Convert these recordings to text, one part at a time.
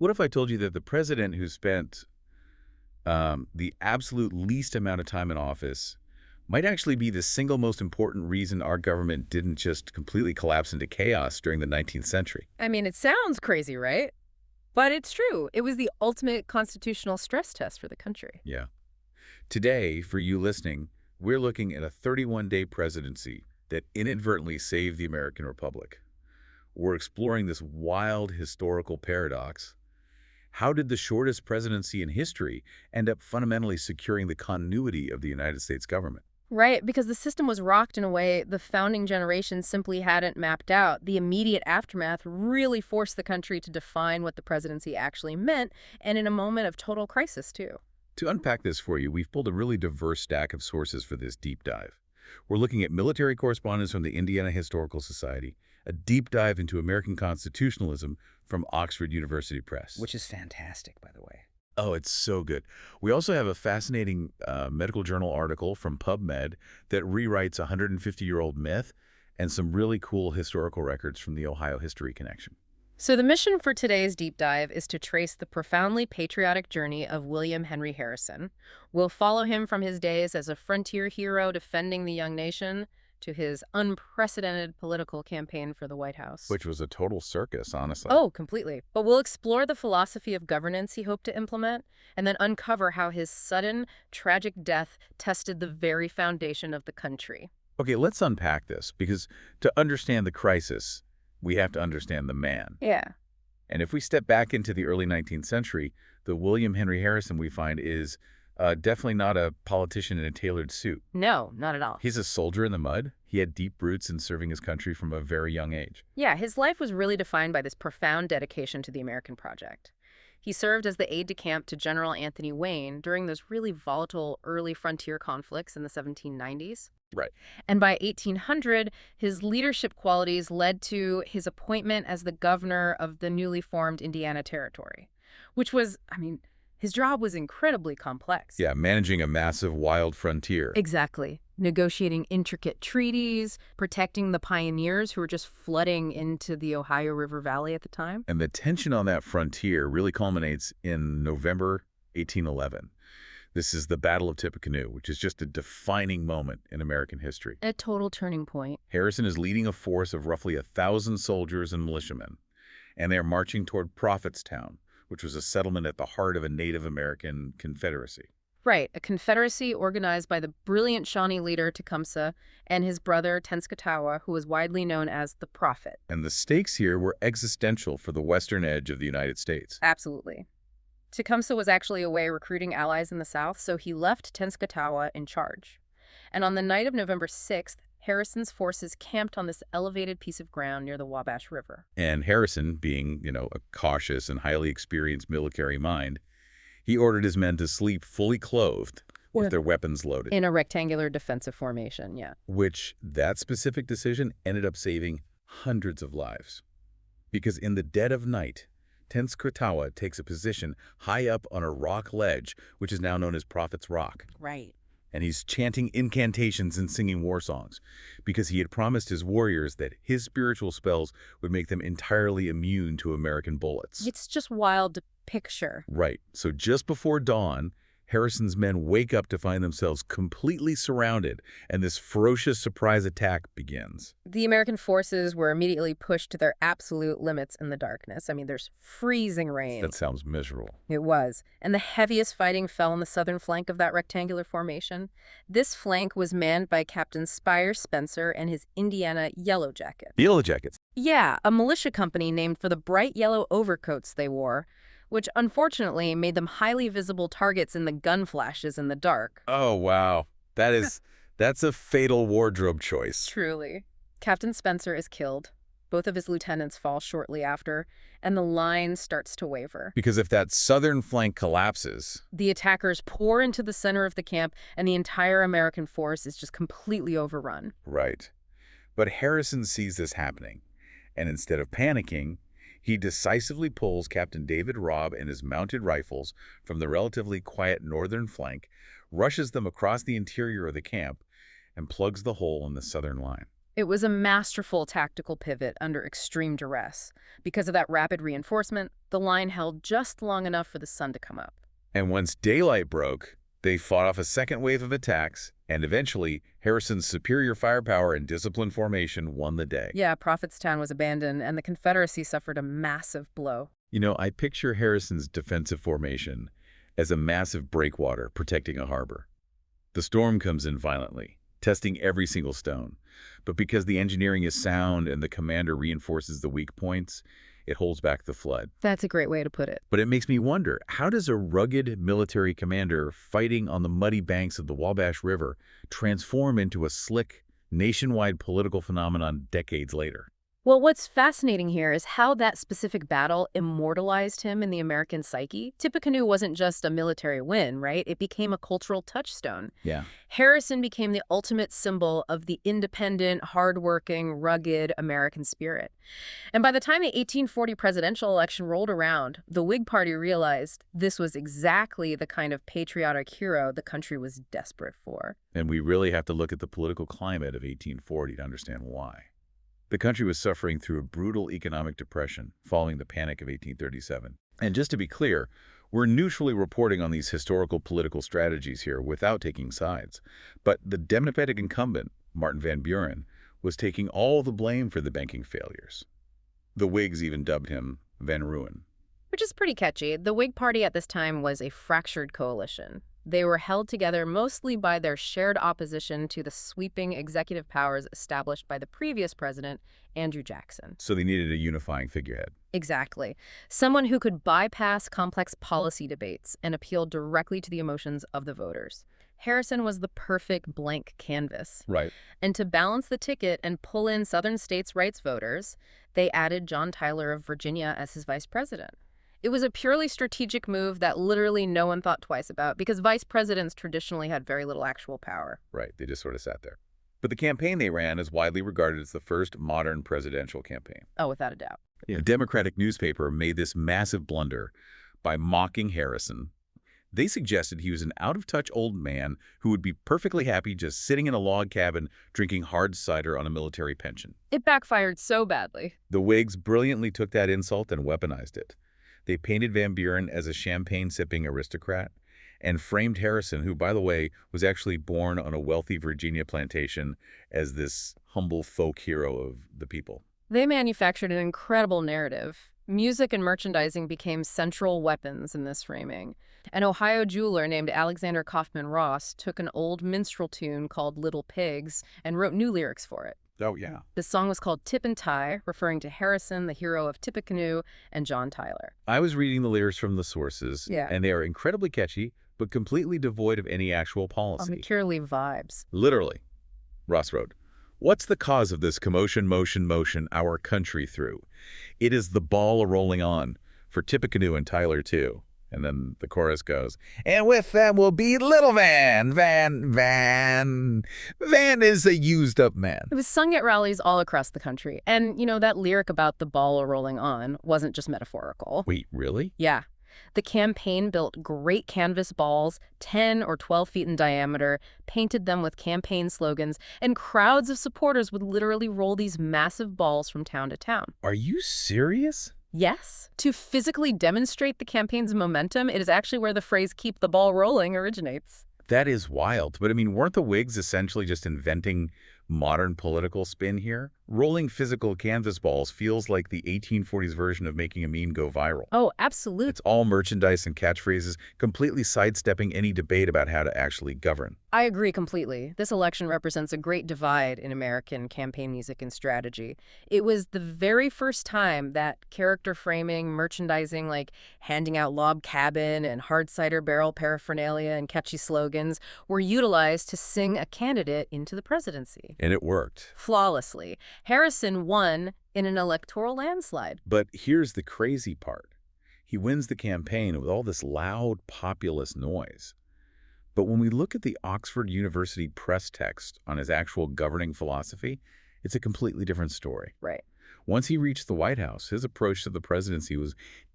What if I told you that the president who spent the absolute least amount of time in office might actually be the single most important reason our government didn't just completely collapse into chaos during the 19th century? I mean, it sounds crazy, right? But it's true. It was the ultimate constitutional stress test for the country. Yeah. Today, for you listening, we're looking at a 31-day presidency that inadvertently saved the American Republic. We're exploring this wild historical paradox. How did the shortest presidency in history end up fundamentally securing the continuity of the United States government? Right, because the system was rocked in a way the founding generation simply hadn't mapped out. The immediate aftermath really forced the country to define what the presidency actually meant, and in a moment of total crisis, too. To unpack this for you, we've pulled a really diverse stack of sources for this deep dive. We're looking at military correspondence from the Indiana Historical Society, a deep dive into American constitutionalism from Oxford University Press. Which is fantastic, by the way. Oh, it's so good. We also have a fascinating medical journal article from PubMed that rewrites a 150-year-old myth and some really cool historical records from the Ohio History Connection. So the mission for today's deep dive is to trace the profoundly patriotic journey of William Henry Harrison. We'll follow him from his days as a frontier hero defending the young nation to his unprecedented political campaign for the White House. Which was a total circus, honestly. Oh, completely. But we'll explore the philosophy of governance he hoped to implement and then uncover how his sudden, tragic death tested the very foundation of the country. Okay, let's unpack this, because to understand the crisis, we have to understand the man. Yeah. And if we step back into the early 19th century, the William Henry Harrison we find is definitely not a politician in a tailored suit. No, not at all. He's a soldier in the mud. He had deep roots in serving his country from a very young age. Yeah, his life was really defined by this profound dedication to the American project. He served as the aide-de-camp to General Anthony Wayne during those really volatile early frontier conflicts in the 1790s. Right. And by 1800, his leadership qualities led to his appointment as the governor of the newly formed Indiana Territory, which was, his job was incredibly complex. Yeah, managing a massive wild frontier. Exactly. Negotiating intricate treaties, protecting the pioneers who were just flooding into the Ohio River Valley at the time. And the tension on that frontier really culminates in November 1811. This is the Battle of Tippecanoe, which is just a defining moment in American history. A total turning point. Harrison is leading a force of roughly 1,000 soldiers and militiamen, and they are marching toward Prophetstown, which was a settlement at the heart of a Native American confederacy. Right, a confederacy organized by the brilliant Shawnee leader Tecumseh and his brother Tenskwatawa, who was widely known as the Prophet. And the stakes here were existential for the western edge of the United States. Absolutely. Tecumseh was actually away recruiting allies in the South, so he left Tenskwatawa in charge. And on the night of November 6th, Harrison's forces camped on this elevated piece of ground near the Wabash River. And Harrison, being, a cautious and highly experienced military mind, he ordered his men to sleep fully clothed with their weapons loaded. In a rectangular defensive formation, yeah. Which, that specific decision ended up saving hundreds of lives. Because in the dead of night, Tenskwatawa takes a position high up on a rock ledge, which is now known as Prophet's Rock. Right. And he's chanting incantations and singing war songs because he had promised his warriors that his spiritual spells would make them entirely immune to American bullets. It's just wild to picture. Right. So just before dawn, Harrison's men wake up to find themselves completely surrounded, and this ferocious surprise attack begins. The American forces were immediately pushed to their absolute limits in the darkness. There's freezing rain. That sounds miserable. It was. And the heaviest fighting fell on the southern flank of that rectangular formation. This flank was manned by Captain Spire Spencer and his Indiana Yellow Jackets. Yellow Jackets? Yeah, a militia company named for the bright yellow overcoats they wore, which unfortunately made them highly visible targets in the gun flashes in the dark. Oh, wow. That's a fatal wardrobe choice. Truly. Captain Spencer is killed. Both of his lieutenants fall shortly after, and the line starts to waver. Because if that southern flank collapses, the attackers pour into the center of the camp, and the entire American force is just completely overrun. Right. But Harrison sees this happening, and instead of panicking, he decisively pulls Captain David Robb and his mounted rifles from the relatively quiet northern flank, rushes them across the interior of the camp, and plugs the hole in the southern line. It was a masterful tactical pivot under extreme duress. Because of that rapid reinforcement, the line held just long enough for the sun to come up. And once daylight broke, they fought off a second wave of attacks, and eventually, Harrison's superior firepower and disciplined formation won the day. Yeah, Prophetstown was abandoned, and the Confederacy suffered a massive blow. You know, I picture Harrison's defensive formation as a massive breakwater protecting a harbor. The storm comes in violently, testing every single stone. But because the engineering is sound and the commander reinforces the weak points, it holds back the flood. That's a great way to put it. But it makes me wonder, how does a rugged military commander fighting on the muddy banks of the Wabash River transform into a slick, nationwide political phenomenon decades later? Well, what's fascinating here is how that specific battle immortalized him in the American psyche. Tippecanoe wasn't just a military win, right? It became a cultural touchstone. Yeah. Harrison became the ultimate symbol of the independent, hardworking, rugged American spirit. And by the time the 1840 presidential election rolled around, the Whig Party realized this was exactly the kind of patriotic hero the country was desperate for. And we really have to look at the political climate of 1840 to understand why. The country was suffering through a brutal economic depression following the Panic of 1837. And just to be clear, we're neutrally reporting on these historical political strategies here without taking sides. But the Democratic incumbent, Martin Van Buren, was taking all the blame for the banking failures. The Whigs even dubbed him Van Ruin. Which is pretty catchy. The Whig Party at this time was a fractured coalition. They were held together mostly by their shared opposition to the sweeping executive powers established by the previous president, Andrew Jackson. So they needed a unifying figurehead. Exactly. Someone who could bypass complex policy debates and appeal directly to the emotions of the voters. Harrison was the perfect blank canvas. Right. And to balance the ticket and pull in Southern states' rights voters, they added John Tyler of Virginia as his vice president. It was a purely strategic move that literally no one thought twice about because vice presidents traditionally had very little actual power. Right, they just sort of sat there. But the campaign they ran is widely regarded as the first modern presidential campaign. Oh, without a doubt. A Democratic newspaper made this massive blunder by mocking Harrison. They suggested he was an out-of-touch old man who would be perfectly happy just sitting in a log cabin drinking hard cider on a military pension. It backfired so badly. The Whigs brilliantly took that insult and weaponized it. They painted Van Buren as a champagne-sipping aristocrat and framed Harrison, who, by the way, was actually born on a wealthy Virginia plantation, as this humble folk hero of the people. They manufactured an incredible narrative. Music and merchandising became central weapons in this framing. An Ohio jeweler named Alexander Kaufman Ross took an old minstrel tune called Little Pigs and wrote new lyrics for it. Oh, yeah. The song was called Tip and Tie, referring to Harrison, the hero of Tippecanoe, and John Tyler. I was reading the lyrics from the sources, and they are incredibly catchy, but completely devoid of any actual policy. Purely vibes. Literally. Ross wrote, "What's the cause of this commotion, motion, motion, our country through? It is the ball a-rolling on, for Tippecanoe and Tyler too." And then the chorus goes, "And with them will be little Van. Van is a used-up man." It was sung at rallies all across the country. And, you know, that lyric about the ball rolling on wasn't just metaphorical. Wait, really? Yeah. The campaign built great canvas balls, 10 or 12 feet in diameter, painted them with campaign slogans, and crowds of supporters would literally roll these massive balls from town to town. Are you serious? Yes. To physically demonstrate the campaign's momentum, it is actually where the phrase "keep the ball rolling" originates. That is wild. But I mean, weren't the Whigs essentially just inventing modern political spin here? Rolling physical canvas balls feels like the 1840s version of making a meme go viral. Oh, absolutely. It's all merchandise and catchphrases, completely sidestepping any debate about how to actually govern. I agree completely. This election represents a great divide in American campaign music and strategy. It was the very first time that character framing, merchandising like handing out log cabin and hard cider barrel paraphernalia and catchy slogans were utilized to sing a candidate into the presidency. And it worked. Flawlessly. Harrison won in an electoral landslide. But here's the crazy part. He wins the campaign with all this loud populist noise. But when we look at the Oxford University press text on his actual governing philosophy, it's a completely different story. Right. Once he reached the White House, his approach to the presidency was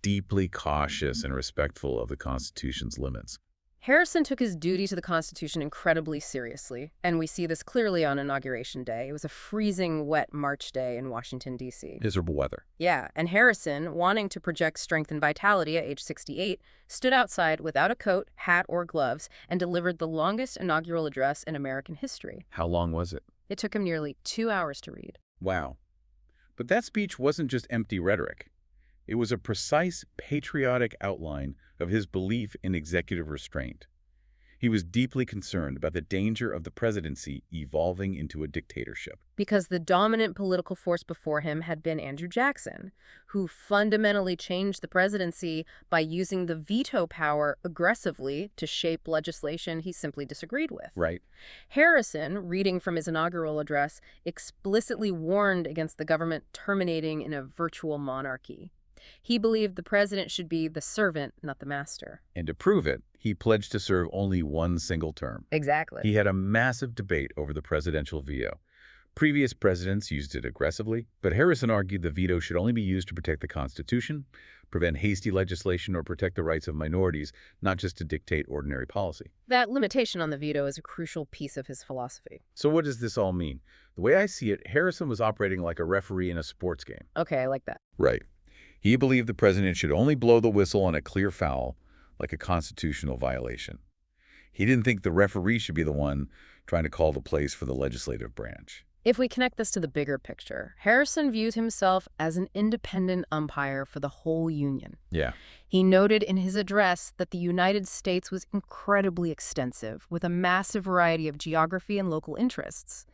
deeply cautious and respectful of the Constitution's limits. Harrison took his duty to the Constitution incredibly seriously, and we see this clearly on Inauguration Day. It was a freezing, wet March day in Washington, D.C. Miserable weather. Yeah, and Harrison, wanting to project strength and vitality at age 68, stood outside without a coat, hat, or gloves and delivered the longest inaugural address in American history. How long was it? It took him nearly 2 hours to read. Wow. But that speech wasn't just empty rhetoric. It was a precise, patriotic outline of his belief in executive restraint. He was deeply concerned about the danger of the presidency evolving into a dictatorship. Because the dominant political force before him had been Andrew Jackson, who fundamentally changed the presidency by using the veto power aggressively to shape legislation he simply disagreed with. Right. Harrison, reading from his inaugural address, explicitly warned against the government terminating in a virtual monarchy. He believed the president should be the servant, not the master. And to prove it, he pledged to serve only one single term. Exactly. He had a massive debate over the presidential veto. Previous presidents used it aggressively, but Harrison argued the veto should only be used to protect the Constitution, prevent hasty legislation, or protect the rights of minorities, not just to dictate ordinary policy. That limitation on the veto is a crucial piece of his philosophy. So what does this all mean? The way I see it, Harrison was operating like a referee in a sports game. Okay, I like that. Right. He believed the president should only blow the whistle on a clear foul, like a constitutional violation. He didn't think the referee should be the one trying to call the plays for the legislative branch. If we connect this to the bigger picture, Harrison viewed himself as an independent umpire for the whole Union. Yeah. He noted in his address that the United States was incredibly extensive, with a massive variety of geography and local interests.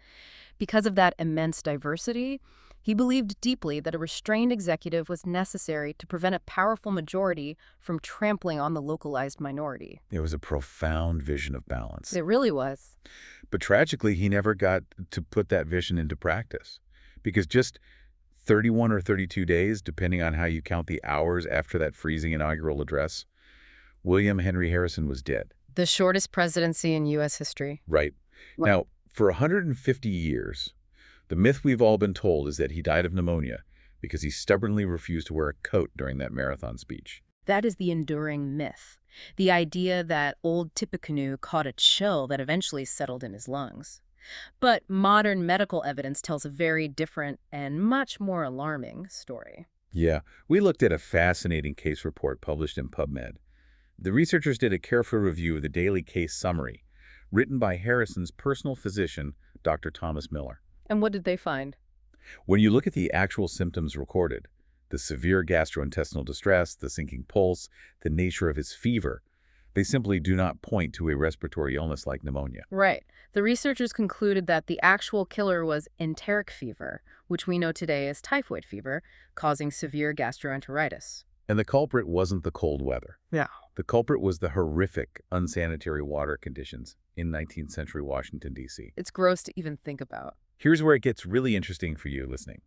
Because of that immense diversity, he believed deeply that a restrained executive was necessary to prevent a powerful majority from trampling on the localized minority. It was a profound vision of balance. It really was. But tragically, he never got to put that vision into practice, because just 31 or 32 days, depending on how you count the hours after that freezing inaugural address, William Henry Harrison was dead. The shortest presidency in U.S. history. Right. Now, for 150 years, the myth we've all been told is that he died of pneumonia because he stubbornly refused to wear a coat during that marathon speech. That is the enduring myth. The idea that old Tippecanoe caught a chill that eventually settled in his lungs. But modern medical evidence tells a very different and much more alarming story. Yeah, we looked at a fascinating case report published in PubMed. The researchers did a careful review of the daily case summary, written by Harrison's personal physician, Dr. Thomas Miller. And what did they find? When you look at the actual symptoms recorded, the severe gastrointestinal distress, the sinking pulse, the nature of his fever, they simply do not point to a respiratory illness like pneumonia. Right. The researchers concluded that the actual killer was enteric fever, which we know today as typhoid fever, causing severe gastroenteritis. And the culprit wasn't the cold weather. Yeah. The culprit was the horrific, unsanitary water conditions in 19th century Washington, D.C. It's gross to even think about. Here's where it gets really interesting for you listening.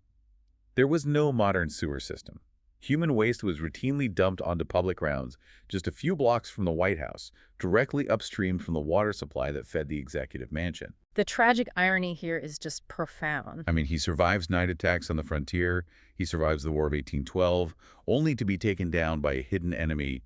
There was no modern sewer system. Human waste was routinely dumped onto public grounds just a few blocks from the White House, directly upstream from the water supply that fed the executive mansion. The tragic irony here is just profound. I mean, he survives night attacks on the frontier, he survives the War of 1812, only to be taken down by a hidden enemy,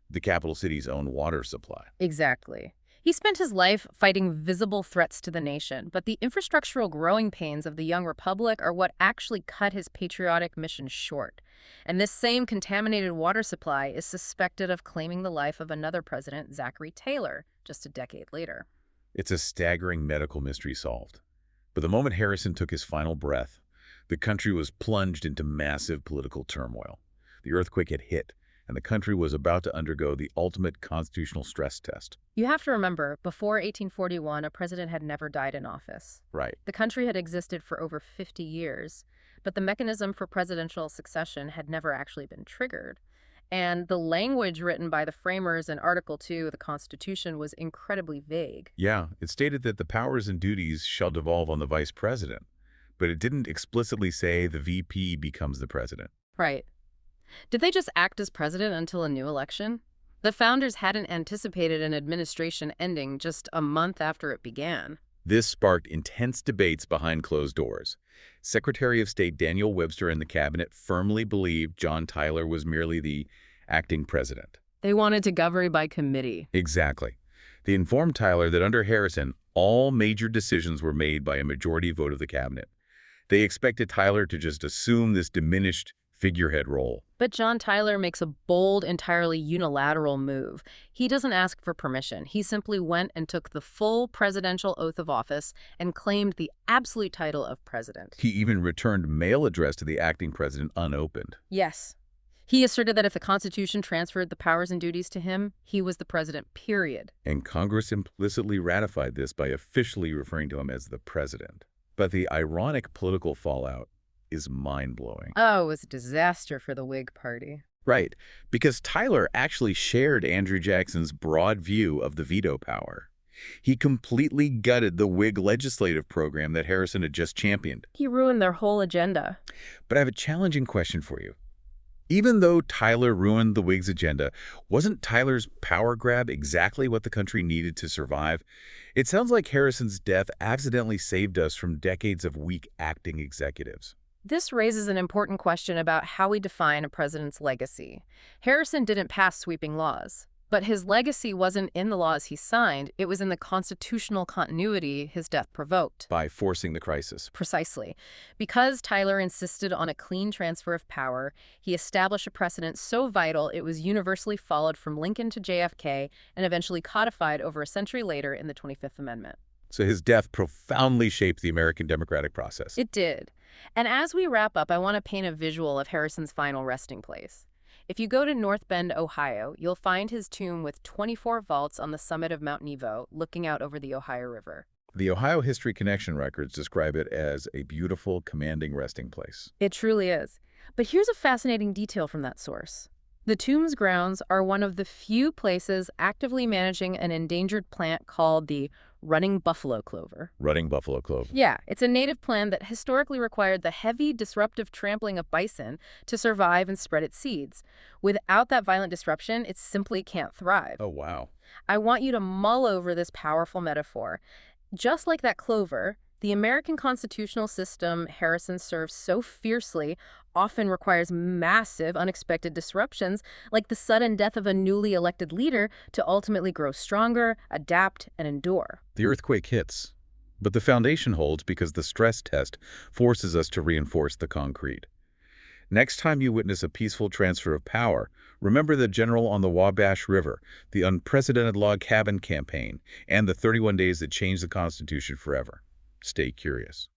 the capital city's own water supply. Exactly. He spent his life fighting visible threats to the nation, but the infrastructural growing pains of the young republic are what actually cut his patriotic mission short. And this same contaminated water supply is suspected of claiming the life of another president, Zachary Taylor, just a decade later. It's a staggering medical mystery solved. But the moment Harrison took his final breath, the country was plunged into massive political turmoil. The earthquake had hit, and the country was about to undergo the ultimate constitutional stress test. You have to remember, before 1841, a president had never died in office. Right. The country had existed for over 50 years, but the mechanism for presidential succession had never actually been triggered. And the language written by the framers in Article 2 of the Constitution was incredibly vague. Yeah, it stated that the powers and duties shall devolve on the vice president, but it didn't explicitly say the VP becomes the president. Right. Did they just act as president until a new election? The founders hadn't anticipated an administration ending just a month after it began. This sparked intense debates behind closed doors. Secretary of State Daniel Webster and the cabinet firmly believed John Tyler was merely the acting president. They wanted to govern by committee. Exactly. They informed Tyler that under Harrison, all major decisions were made by a majority vote of the cabinet. They expected Tyler to just assume this diminished figurehead role. But John Tyler makes a bold, entirely unilateral move. He doesn't ask for permission. He simply went and took the full presidential oath of office and claimed the absolute title of president. He even returned mail address to the acting president unopened. Yes. He asserted that if the Constitution transferred the powers and duties to him, he was the president, period. And Congress implicitly ratified this by officially referring to him as the president. But the ironic political fallout is mind-blowing. Oh, it was a disaster for the Whig Party. Right, because Tyler actually shared Andrew Jackson's broad view of the veto power. He completely gutted the Whig legislative program that Harrison had just championed. He ruined their whole agenda. But I have a challenging question for you. Even though Tyler ruined the Whigs' agenda, wasn't Tyler's power grab exactly what the country needed to survive? It sounds like Harrison's death accidentally saved us from decades of weak acting executives. This raises an important question about how we define a president's legacy. Harrison didn't pass sweeping laws, but his legacy wasn't in the laws he signed. It was in the constitutional continuity his death provoked. By forcing the crisis. Precisely. Because Tyler insisted on a clean transfer of power, he established a precedent so vital it was universally followed from Lincoln to JFK and eventually codified over a century later in the 25th Amendment. So his death profoundly shaped the American democratic process. It did. And as we wrap up, I want to paint a visual of Harrison's final resting place. If you go to North Bend, Ohio, you'll find his tomb with 24 vaults on the summit of Mount Nebo, looking out over the Ohio River. The Ohio History Connection records describe it as a beautiful, commanding resting place. It truly is. But here's a fascinating detail from that source. The tomb's grounds are one of the few places actively managing an endangered plant called the running buffalo clover. Running buffalo clover. Yeah, it's a native plant that historically required the heavy, disruptive trampling of bison to survive and spread its seeds. Without that violent disruption, it simply can't thrive. Oh, wow. I want you to mull over this powerful metaphor. Just like that clover, the American constitutional system Harrison serves so fiercely often requires massive, unexpected disruptions, like the sudden death of a newly elected leader, to ultimately grow stronger, adapt, and endure. The earthquake hits, but the foundation holds because the stress test forces us to reinforce the concrete. Next time you witness a peaceful transfer of power, remember the general on the Wabash River, the unprecedented log cabin campaign, and the 31 days that changed the Constitution forever. Stay curious.